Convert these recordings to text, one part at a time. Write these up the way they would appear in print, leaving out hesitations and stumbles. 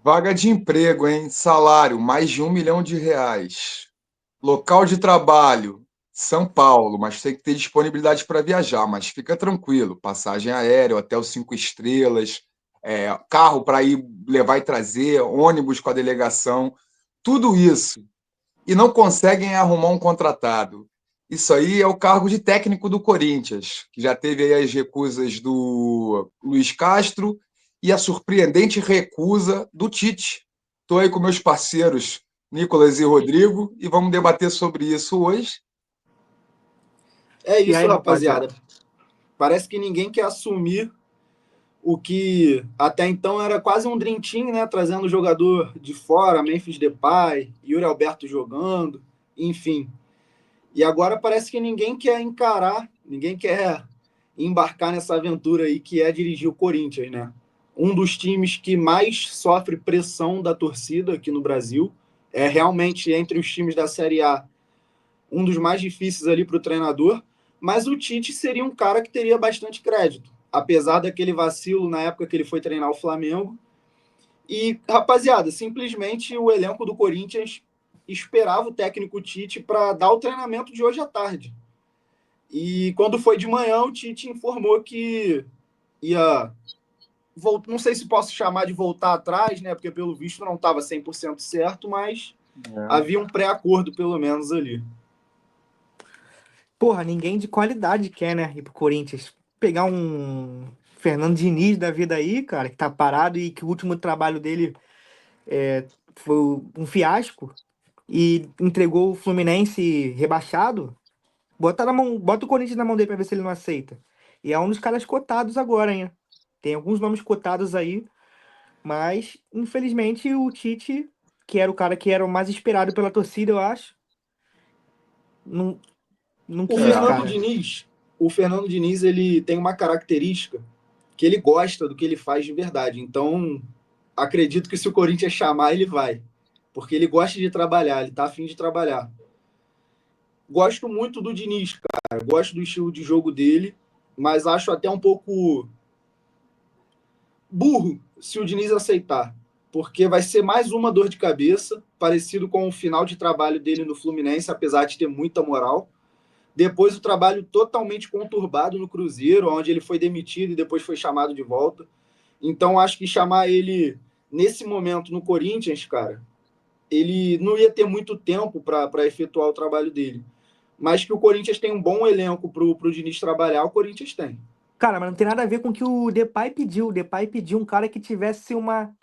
Vaga de emprego, hein? Salário, mais de R$ 1 milhão. Local de trabalho, São Paulo, mas tem que ter disponibilidade para viajar. Mas fica tranquilo, passagem aérea, hotel 5 estrelas, carro para ir levar e trazer, ônibus com a delegação, tudo isso. E não conseguem arrumar um contratado. Isso aí é o cargo de técnico do Corinthians, que já teve aí as recusas do Luiz Castro e a surpreendente recusa do Tite. Estou aí com meus parceiros Nicolas e Rodrigo e vamos debater sobre isso hoje. É E isso, aí, rapaziada? rapaziada. Parece que ninguém quer assumir o que até então era quase um dream team, né? Trazendo jogador de fora, Memphis Depay, Yuri Alberto jogando, enfim. E agora parece que ninguém quer encarar, ninguém quer embarcar nessa aventura aí que é dirigir o Corinthians, né? Um dos times que mais sofre pressão da torcida aqui no Brasil. É realmente entre os times da Série A um dos mais difíceis ali para o treinador, mas o Tite seria um cara que teria bastante crédito, apesar daquele vacilo na época que ele foi treinar o Flamengo. E, rapaziada, simplesmente o elenco do Corinthians esperava o técnico Tite para dar o treinamento de hoje à tarde. E quando foi de manhã, o Tite informou que ia. Não sei se posso chamar de voltar atrás, né? Porque pelo visto não estava 100% certo, mas havia um pré-acordo pelo menos ali. Porra, ninguém de qualidade quer, né, ir pro Corinthians. Pegar um Fernando Diniz da vida aí, cara, que tá parado e que o último trabalho dele foi um fiasco e entregou o Fluminense rebaixado. Bota o Corinthians na mão dele pra ver se ele não aceita. E é um dos caras cotados agora, hein? Tem alguns nomes cotados aí, mas infelizmente o Tite, que era o cara que era o mais esperado pela torcida, eu acho, não, não O quis, Fernando cara. Diniz, o Fernando Diniz, ele tem uma característica que ele gosta do que ele faz de verdade. Então, acredito que se o Corinthians chamar, ele vai. Porque ele gosta de trabalhar, ele tá afim de trabalhar. Gosto muito do Diniz, cara. Gosto do estilo de jogo dele, mas acho até um pouco burro se o Diniz aceitar. Porque vai ser mais uma dor de cabeça, parecido com o final de trabalho dele no Fluminense, apesar de ter muita moral. Depois o trabalho totalmente conturbado no Cruzeiro, onde ele foi demitido e depois foi chamado de volta. Então acho que chamar ele nesse momento no Corinthians, cara, ele não ia ter muito tempo para efetuar o trabalho dele. Mas que o Corinthians tem um bom elenco pro Diniz trabalhar, o Corinthians tem. Cara, mas não tem nada a ver com o que o Depay pediu. O Depay pediu um cara que tivesse uma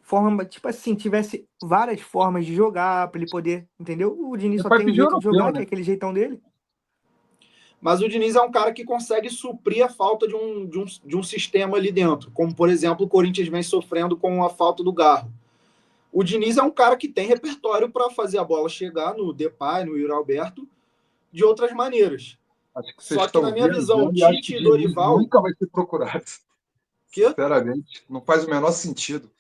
forma, tipo assim, tivesse várias formas de jogar pra ele poder, entendeu? O Diniz só Vai tem um pedir jeito de europeu, jogar, que né? é aquele jeitão dele. Mas o Diniz é um cara que consegue suprir a falta de um sistema ali dentro. Como, por exemplo, o Corinthians vem sofrendo com a falta do Garro. O Diniz é um cara que tem repertório para fazer a bola chegar no Depay, no Yuri Alberto, de outras maneiras. Acho que vocês Só que, estão na minha visão, viajando e acho que Tite e Diniz Dorival. nunca vai ser procurado. Que? Sinceramente, não faz o menor sentido.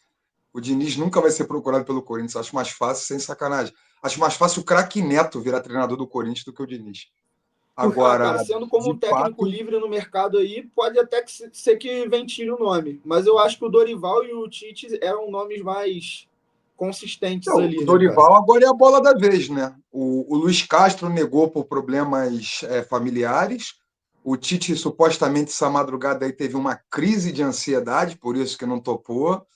O Diniz nunca vai ser procurado pelo Corinthians. Acho mais fácil, sem sacanagem. Acho mais fácil o craque Neto virar treinador do Corinthians do que o Diniz. Ah, Agora, cara, sendo como de um técnico fato, livre no mercado aí, pode até ser que ventile o nome. Mas eu acho que o Dorival e o Tite eram nomes mais consistentes não, o ali, né, cara? Dorival agora é a bola da vez, né? O Luiz Castro negou por problemas familiares. O Tite, supostamente, essa madrugada aí teve uma crise de ansiedade, por isso que não topou.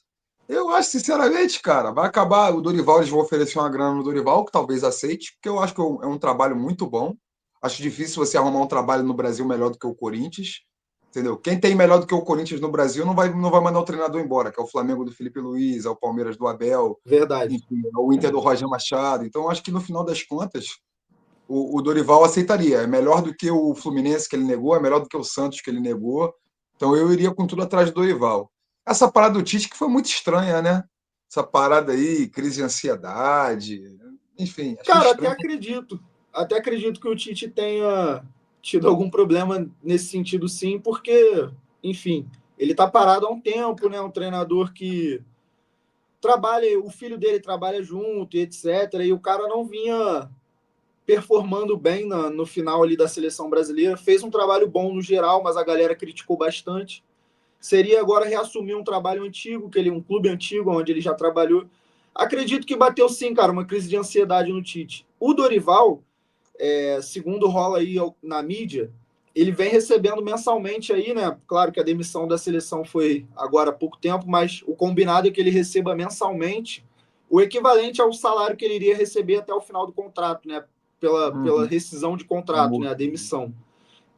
Eu acho, sinceramente, cara, vai acabar. O Dorival, eles vão oferecer uma grana no Dorival, que talvez aceite, porque eu acho que é um trabalho muito bom. Acho difícil você arrumar um trabalho no Brasil melhor do que o Corinthians. Entendeu? Quem tem melhor do que o Corinthians no Brasil não vai mandar o treinador embora, que é o Flamengo do Felipe Luiz, é o Palmeiras do Abel, Verdade. enfim, é o Inter do Roger Machado. Então, acho que no final das contas, o Dorival aceitaria. É melhor do que o Fluminense que ele negou, é melhor do que o Santos que ele negou. Então eu iria com tudo atrás do Dorival. Essa parada do Tite que foi muito estranha, né? Essa parada aí, crise de ansiedade. Enfim, achei Cara, estranho. até acredito que o Tite tenha tido algum problema nesse sentido, sim, porque, enfim, ele tá parado há um tempo, né? Um treinador que trabalha, o filho dele trabalha junto e etc. E o cara não vinha performando bem no final ali da seleção brasileira. Fez um trabalho bom no geral, mas a galera criticou bastante. seria agora reassumir um trabalho antigo, um clube antigo, onde ele já trabalhou. Acredito que bateu sim, cara, uma crise de ansiedade no Tite. O Dorival, segundo rola aí na mídia, ele vem recebendo mensalmente aí, né? Claro que a demissão da seleção foi agora há pouco tempo, mas o combinado é que ele receba mensalmente o equivalente ao salário que ele iria receber até o final do contrato, né? Pela Uhum. rescisão de contrato, né? A demissão.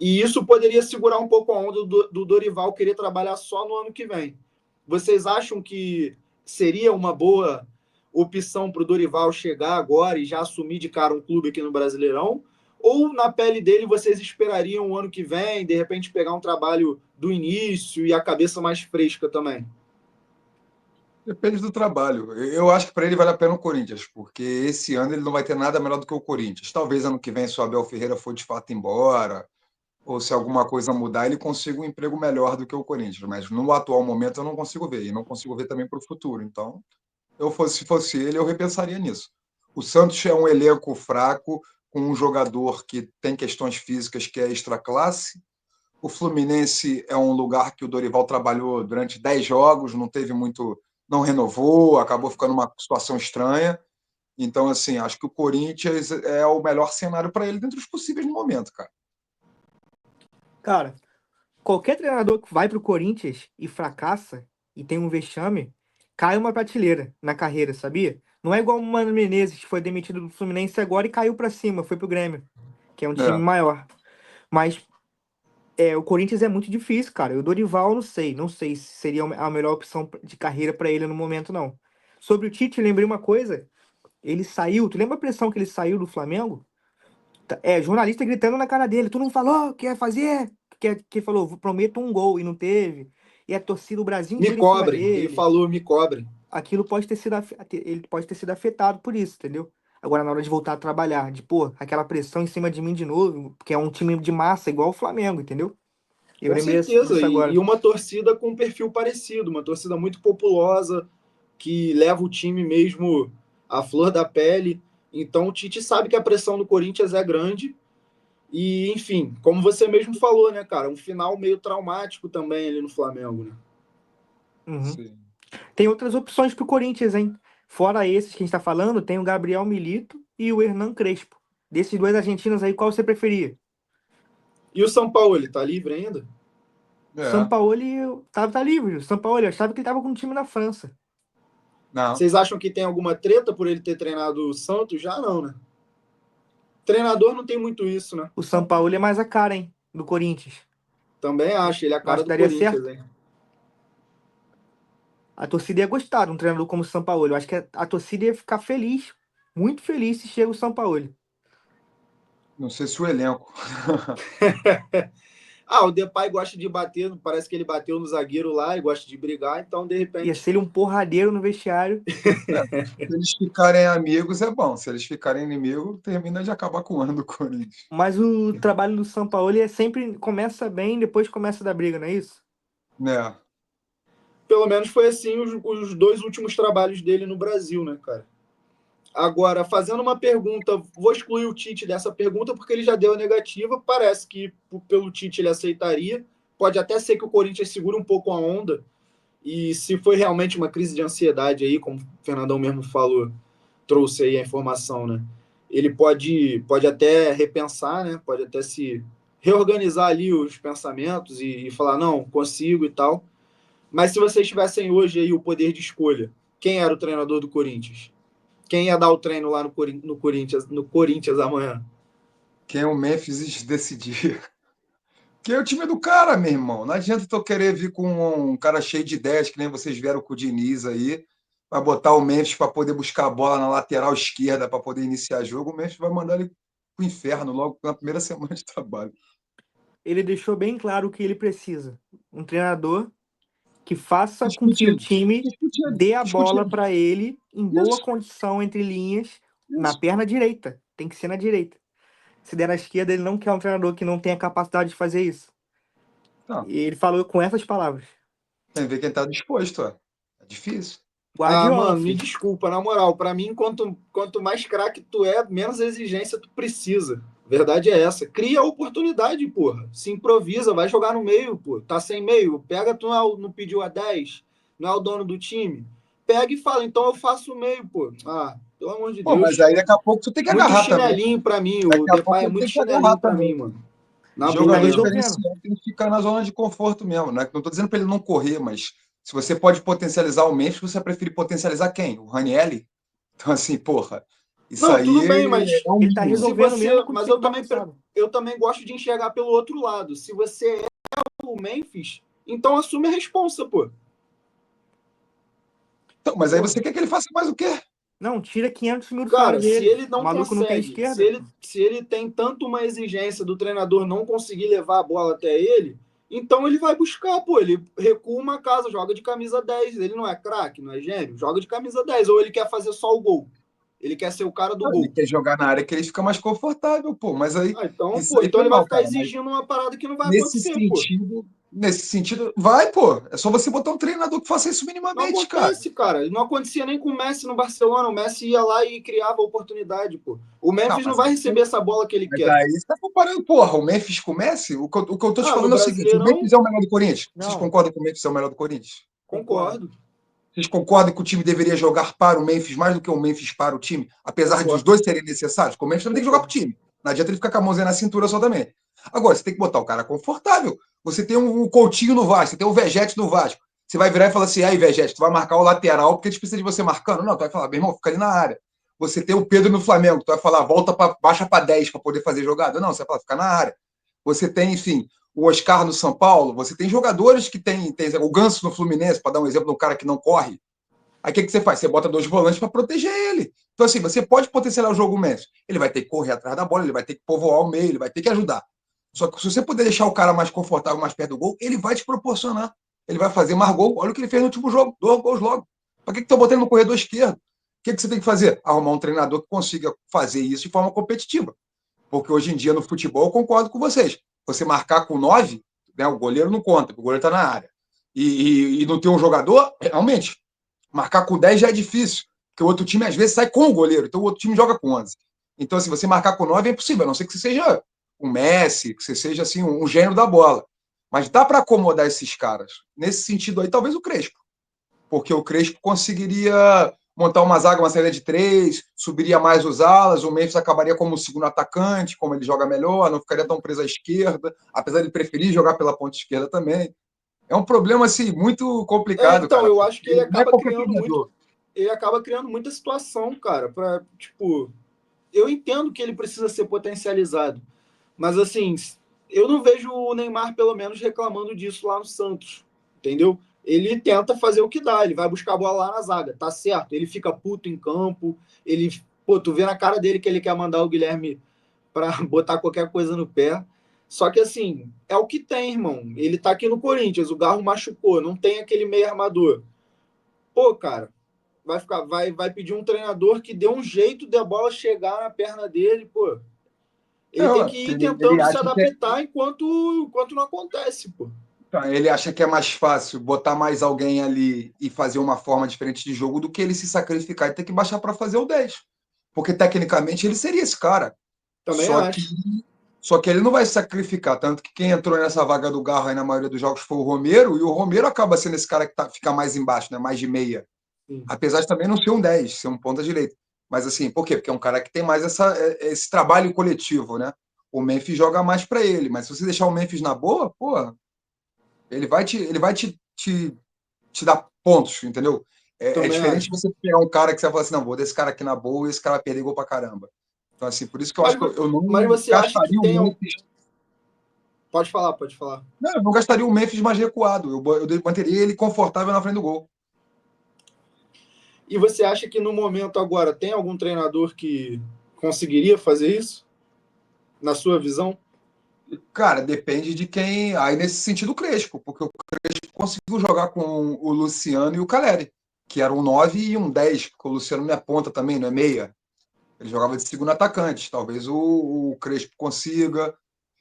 E isso poderia segurar um pouco a onda do Dorival querer trabalhar só no ano que vem. Vocês acham que seria uma boa opção para o Dorival chegar agora e já assumir de cara um clube aqui no Brasileirão? Ou na pele dele vocês esperariam o ano que vem, de repente pegar um trabalho do início e a cabeça mais fresca também? Depende do trabalho. Eu acho que para ele vale a pena o Corinthians, porque esse ano ele não vai ter nada melhor do que o Corinthians. Talvez ano que vem, se o Abel Ferreira for de fato embora, ou se alguma coisa mudar, ele consiga um emprego melhor do que o Corinthians. Mas no atual momento eu não consigo ver, e não consigo ver também para o futuro. Então, se fosse ele, eu repensaria nisso. O Santos é um elenco fraco, com um jogador que tem questões físicas que é extra classe. O Fluminense é um lugar que o Dorival trabalhou durante 10 jogos, não teve muito, não renovou, acabou ficando uma situação estranha. Então, assim, acho que o Corinthians é o melhor cenário para ele dentro dos possíveis no momento, cara. Cara, qualquer treinador que vai pro Corinthians e fracassa e tem um vexame, cai uma prateleira na carreira, sabia? Não é igual o Mano Menezes, que foi demitido do Fluminense agora e caiu pra cima, foi pro Grêmio, que é um time É. maior. Mas o Corinthians é muito difícil, cara. O Dorival, não sei se seria a melhor opção de carreira pra ele no momento, não. Sobre o Tite, lembrei uma coisa. Ele saiu, tu lembra a pressão que ele saiu do Flamengo? Jornalista gritando na cara dele, tu não falou que ia fazer? Que falou, prometo um gol, e não teve. E a torcida, o Brasil Me inteiro em cima cobrem, ele dele. falou, me cobrem. Aquilo pode ter sido, ele pode ter sido afetado por isso, entendeu? Agora, na hora de voltar a trabalhar, pô, aquela pressão em cima de mim de novo, porque é um time de massa igual o Flamengo, entendeu? Eu Com lembrei certeza, disso e agora. uma torcida com um perfil parecido, uma torcida muito populosa, que leva o time mesmo à flor da pele. Então o Tite sabe que a pressão do Corinthians é grande. E, enfim, como você mesmo falou, né, cara? Um final meio traumático também ali no Flamengo, né? Uhum. Sim. Tem outras opções pro Corinthians, hein? Fora esses que a gente tá falando, tem o Gabriel Milito e o Hernan Crespo. Desses dois argentinos aí, qual você preferia? E o São Paulo, ele tá livre ainda? O É. Sampaoli tá livre. O Sampaoli, eu achava que ele tava com um time na França. Não. Vocês acham que tem alguma treta por ele ter treinado o Santos? Já não, né? Treinador não tem muito isso, né? O Sampaoli é mais a cara, hein? Do Corinthians. Também acho, ele é a Eu cara acho que do daria Corinthians, certo. hein? A torcida ia gostar de um treinador como o Sampaoli. Eu acho que a torcida ia ficar feliz, muito feliz se chega o Sampaoli. Não sei se o elenco. Ah, o Depay gosta de bater, parece que ele bateu no zagueiro lá e gosta de brigar, então de Ia repente. ser ele um porradeiro no vestiário. É, se eles ficarem amigos, é bom. Se eles ficarem inimigos, termina de acabar com o ano do Corinthians. Mas o trabalho do Sampaoli é sempre começa bem, depois começa a dar briga, não é isso? Né? Pelo menos foi assim os dois últimos trabalhos dele no Brasil, né, cara? Agora, fazendo uma pergunta, vou excluir o Tite dessa pergunta porque ele já deu a negativa. Parece que pelo Tite ele aceitaria. Pode até ser que o Corinthians segure um pouco a onda. E se foi realmente uma crise de ansiedade aí, como o Fernandão mesmo falou, trouxe aí a informação, né? Ele pode até repensar, né? Pode até se reorganizar ali os pensamentos e falar, não, consigo e tal. Mas se vocês tivessem hoje aí o poder de escolha, quem era o treinador do Corinthians? Quem ia dar o treino lá no Corinthians amanhã? Quem é o Memphis decidir. Que é o time do cara, meu irmão. Não adianta tu querer vir com um cara cheio de ideias, que nem vocês vieram com o Diniz aí, vai botar o Memphis para poder buscar a bola na lateral esquerda para poder iniciar jogo. O Memphis vai mandar ele pro inferno logo na primeira semana de trabalho. Ele deixou bem claro o que ele precisa. Um treinador que faça com que o Discutir, time discutir, dê a bola discutir. para ele em boa Isso, condição entre linhas na isso. perna direita. Tem que ser na direita. Se der na esquerda, ele não quer um treinador que não tenha capacidade de fazer isso. Tá. E ele falou com essas palavras. Tem que ver quem está disposto, ó. É difícil. Ah, Guardiola, mano, me filho. desculpa, na moral, pra mim, quanto mais craque tu é, menos exigência tu precisa. Verdade é essa. Cria a oportunidade, porra. Se improvisa, vai jogar no meio, pô. Tá sem meio. Pega, tu não pediu a 10, não é o dono do time. Pega e fala, então eu faço o meio, pô. Ah, pelo amor de Pô, mas Deus. aí daqui a pouco tu tem que Muito agarrar também. chinelinho pra mim. O Daqui a pouco Depay é ele muito tem que agarrar chinelinho pra mim, também. mano. Na E tá boa Jogador mesmo. resolvendo. diferenciado tem que ficar na zona de conforto mesmo, né? Não estou dizendo para ele não correr, mas se você pode potencializar o Memphis, você prefere potencializar quem? O Ranieri? Então, assim, porra, isso Não, aí tudo bem, mas é um Ele tá mínimo. se resolvendo você. mesmo com o Mas time bagunçado. eu também gosto de enxergar pelo outro lado. Se você é o Memphis, então assume a responsa, pô. Então, mas aí Pô, você quer que ele faça mais o quê? Não, tira 500 mil do salário cara, se dele. ele O não maluco não tem consegue, esquerda, pô. se ele tem tanto uma exigência do treinador não conseguir levar a bola até ele, então ele vai buscar, pô, ele recua uma casa, joga de camisa 10. Ele não é craque, não é gênio, joga de camisa 10. Ou ele quer fazer só o gol. Ele quer ser o cara do Não, ele gol. quer jogar na área que ele fica mais confortável, pô. Mas aí, Ah, então, isso pô, aí então foi ele vai mal, ficar cara. Mas exigindo uma parada que não vai nesse acontecer, pô. sentido, vai, pô. É só você botar um treinador que faça isso Não minimamente, cara. acontece, cara. Não acontecia nem com o Messi no Barcelona. O Messi ia lá e criava oportunidade, pô. O Não, Memphis não mas vai receber essa bola que ele Mas quer. aí você tá comparando, porra, o Memphis com o Messi? O que eu tô te Ah, no falando é o seguinte: o Brasileirão, Memphis é o melhor do Corinthians. Vocês Não, concordam que o Memphis é o melhor do Corinthians? concordo. concordo. Vocês concordam que o time deveria jogar para o Memphis mais do que o Memphis para o time? Apesar de os Concordo. dois serem necessários, porque o Memphis também tem que jogar para o Concordo. time. Não adianta ele ficar com a mãozinha na cintura só também. Agora, você tem que botar o cara confortável. Você tem um Coutinho no Vasco, você tem um Vegete no Vasco. Você vai virar e falar assim: aí, Vegete, tu vai marcar o lateral porque a gente precisa de você marcando? Não, tu vai falar, meu irmão, fica ali na área. Você tem o Pedro no Flamengo, tu vai falar, volta para baixa para 10 para poder fazer jogada. Não, você vai falar, fica na área. Você tem, enfim, o Oscar no São Paulo, você tem jogadores que tem o Ganso no Fluminense, para dar um exemplo de um cara que não corre. Aí o que você faz? Você bota dois volantes para proteger ele. Então, assim, você pode potencializar o jogo Messi. Ele vai ter que correr atrás da bola, ele vai ter que povoar o meio, ele vai ter que ajudar. Só que se você puder deixar o cara mais confortável, mais perto do gol, ele vai te proporcionar. Ele vai fazer mais gol. Olha o que ele fez no último jogo, 2 gols logo. Para que estão botando no corredor esquerdo? O que você tem que fazer? Arrumar um treinador que consiga fazer isso de forma competitiva. Porque hoje em dia, no futebol, eu concordo com vocês. Você marcar com 9, né, o goleiro não conta, o goleiro está na área. E não ter um jogador, realmente, marcar com 10 já é difícil, porque o outro time às vezes sai com o goleiro, então o outro time joga com 11. Então, assim, você marcar com 9 é impossível, a não ser que você seja um Messi, que você seja assim, um gênio da bola. Mas dá para acomodar esses caras. Nesse sentido aí, talvez o Crespo, porque o Crespo conseguiria montar uma zaga, uma saída de 3, subiria mais os alas, o Memphis acabaria como o segundo atacante, como ele joga melhor, não ficaria tão preso à esquerda, apesar de preferir jogar pela ponta esquerda também. É um problema assim muito complicado, Então, cara, eu acho que porque não é qualquer treinador. ele acaba criando muita situação, cara, para, tipo, eu entendo que ele precisa ser potencializado, mas assim, eu não vejo o Neymar pelo menos reclamando disso lá no Santos, entendeu? Ele tenta fazer o que dá, ele vai buscar a bola lá na zaga, tá certo? Ele fica puto em campo, ele, pô, tu vê na cara dele que ele quer mandar o Guilherme para botar qualquer coisa no pé. Só que assim, é o que tem, irmão. Ele tá aqui no Corinthians, o Garro machucou, não tem aquele meio armador. Pô, cara, vai pedir um treinador que dê um jeito de a bola chegar na perna dele, pô. Ele tem Não, que ir ele tentando se acha que adaptar enquanto não acontece, pô. ele acha que é mais fácil botar mais alguém ali e fazer uma forma diferente de jogo do que ele se sacrificar e ter que baixar para fazer o 10. Porque tecnicamente ele seria esse cara. Também Só que, acho. só que ele não vai se sacrificar. Tanto que quem entrou nessa vaga do Garro aí na maioria dos jogos foi o Romero, e o Romero acaba sendo esse cara que fica mais embaixo, né? Mais de meia. Sim. Apesar de também não ser um 10, ser um ponta direita. Mas assim, por quê? Porque é um cara que tem mais esse trabalho coletivo, né? O Memphis joga mais para ele, mas se você deixar o Memphis na boa, pô, ele vai te dar pontos, entendeu? É Também diferente de acho. você pegar um cara que você vai falar assim, não, vou desse cara aqui na boa e esse cara vai perder gol pra caramba. Então, assim, por isso que eu Mas, acho que eu não mas você acha que gastaria o tem. Memphis. Pode falar, pode falar. Não, eu não gastaria o Memphis mais recuado. Eu manteria ele confortável na frente do gol. E você acha que no momento agora tem algum treinador que conseguiria fazer isso? Na sua visão? Cara, depende de quem. Aí, nesse sentido, o Crespo, porque o Crespo conseguiu jogar com o Luciano e o Caleri, que era um 9 e um 10, porque o Luciano não é ponta também, não é meia. Ele jogava de segundo atacante. Talvez o Crespo consiga.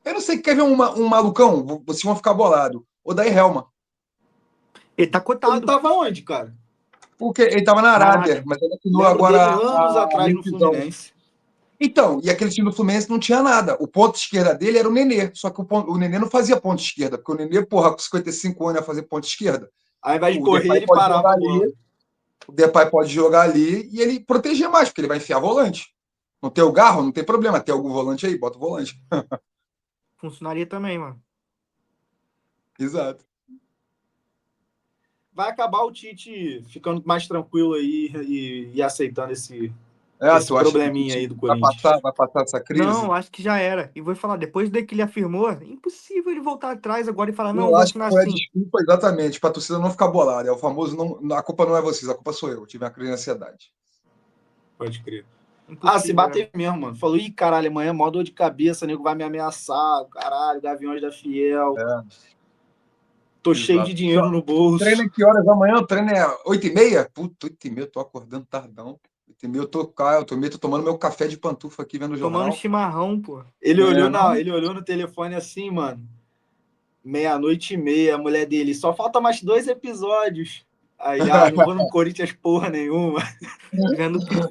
Eu não sei, quer ver um malucão? Vocês vão ficar bolado. O Daí Helma. Ele tá Ele cotado estava onde, cara? Porque ele estava na na Arábia, Arábia. mas ele assinou Lembro agora dele a anos atrás no rescisão. Fluminense. Então, e aquele time do Fluminense não tinha nada. O ponto esquerda dele era o Nenê. Só que o Nenê não fazia ponto esquerda, porque o Nenê, porra, com 55 anos ia fazer ponto esquerda. Ao invés de O correr, Depay ele pode parava jogar a bola. ali, o Depay pode jogar ali e ele proteger mais, porque ele vai enfiar volante. Não tem o Garro, não tem problema. Tem algum volante aí? Bota o volante. Funcionaria também, mano. Exato. Vai acabar o Tite ficando mais tranquilo aí e aceitando esse Tu acha que o probleminha Tite aí do Corinthians. vai passar essa Não, crise? acho que já era. E vou falar, depois daí que ele afirmou, é impossível ele voltar atrás agora e falar, não, eu Eu vou acho que assinar foi a assim. desculpa exatamente, para a torcida não ficar bolada. É o famoso, não, a culpa não é vocês, a culpa sou eu. Tive uma crise de ansiedade. Pode crer. Ah, se Impossível, é. bater mesmo, mano. Falou, ih, caralho, amanhã é mó dor de cabeça, nego vai me ameaçar, caralho, Gaviões da Fiel. É, Tô cheio de exato. dinheiro no Treino bolso. é que horas amanhã? O treino é 8h30? Puta, 8h30, eu tô acordando tardão. 8h30 eu tô cá, 8h30 tô tomando meu café de pantufa aqui vendo o Tomando jornal. chimarrão, pô. Não? Ele olhou no telefone assim, mano. Meia-noite e meia, a mulher dele. Só falta mais 2 episódios. Aí, não vou no Corinthians porra nenhuma.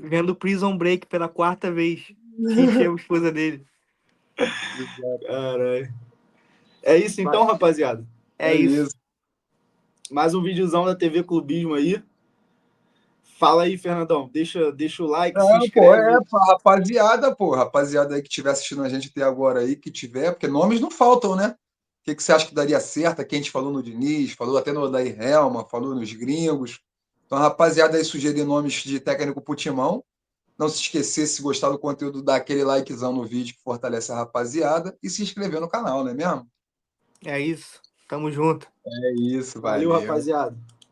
Vendo Prison Break pela quarta vez. Encheu a esposa dele. Exato. Caralho. É isso Mas então, rapaziada. é É isso. isso. Mais um videozão da TV Clubismo aí. Fala aí, Fernandão. Deixa o like, se Pô, inscreve. pra rapaziada, pô, rapaziada aí que estiver assistindo a gente até agora aí, que tiver, porque nomes não faltam, né? O que você acha que daria certo? Aqui a gente falou no Diniz, falou até no Odair Helma, falou nos gringos. Então, a rapaziada aí sugerir nomes de técnico pro Timão. Não se esquecer, se gostar do conteúdo, dar aquele likezão no vídeo que fortalece a rapaziada e se inscrever no canal, não é mesmo? É isso. Tamo junto. É isso, Valeu, valeu. rapaziada.